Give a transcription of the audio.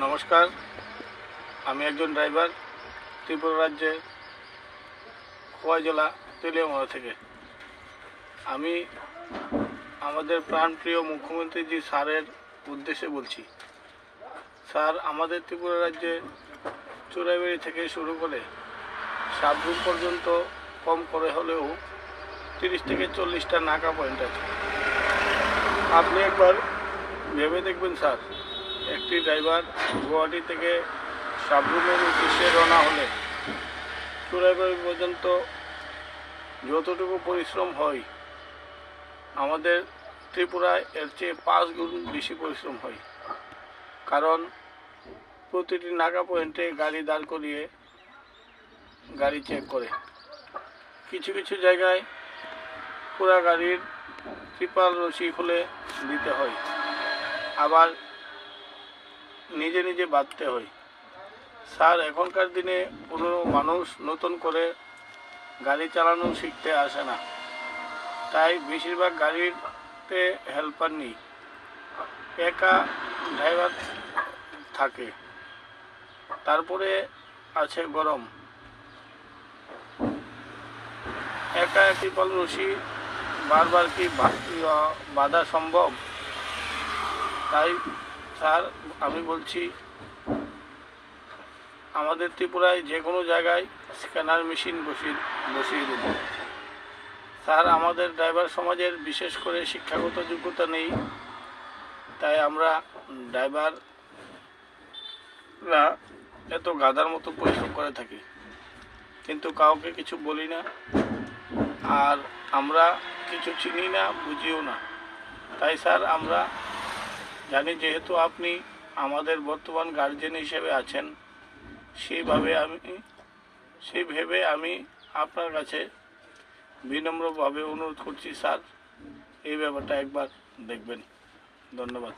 নমস্কার, আমি একজন ড্রাইভার ত্রিপুরা রাজ্যের খোয়াই জেলা তেলিয়ামুড়া থেকে। আমি আমাদের প্রাণপ্রিয় মুখ্যমন্ত্রীজি স্যারের উদ্দেশ্যে বলছি। স্যার, আমাদের ত্রিপুরা রাজ্যে চুরাইবাড়ি থেকে শুরু করে সাবরুম পর্যন্ত কম করে হলেও 30 থেকে 40টা নাকা পয়েন্ট আছে। আপনি একবার ভেবে দেখবেন স্যার, একটি ড্রাইভার গুয়াহাটি থেকে সাবরুমের উদ্দেশ্যে রওনা হলে চুরাইবাড়ি পর্যন্ত যতটুকু পরিশ্রম হয়, আমাদের ত্রিপুরায় এর চেয়ে 5 গুণ বেশি পরিশ্রম হয়। কারণ প্রতিটি নাকা পয়েন্টে গাড়ি দাঁড় করিয়ে গাড়ি চেক করে। কিছু কিছু জায়গায় পুরা গাড়ির ত্রিপাল রশি খুলে দিতে হয়, আবার নিজে নিজে বাঁধতে হয়। স্যার, এখনকার দিনে কোনো মানুষ নতুন করে গাড়ি চালানো শিখতে আসে না, তাই বেশিরভাগ গাড়িতে হেল্পার নেই, একা ড্রাইভার থাকে। তারপরে আছে গরম, একা ত্রিপাল রশি বারবার কি বাঁধা সম্ভব? তাই স্যার, আমি বলছি আমাদের ত্রিপুরায় যে কোনো জায়গায় স্ক্যানার মেশিন বসিয়ে দেব। স্যার, আমাদের ড্রাইভার সমাজের বিশেষ করে শিক্ষাগত যোগ্যতা নেই, তাই আমরা ড্রাইভাররা এত গাধার মতো পরিশ্রম করে থাকি, কিন্তু কাউকে কিছু বলি না, আর আমরা কিছু চিনি না, বুঝিও না। তাই স্যার, আমরা জানি যেহেতু আপনি আমাদের বর্তমান গার্জেন হিসেবে আছেন, সেই ভেবে আমি আপনার কাছে বিনম্রভাবে অনুরোধ করছি স্যার, এই ব্যাপারটা একবার দেখবেন। ধন্যবাদ।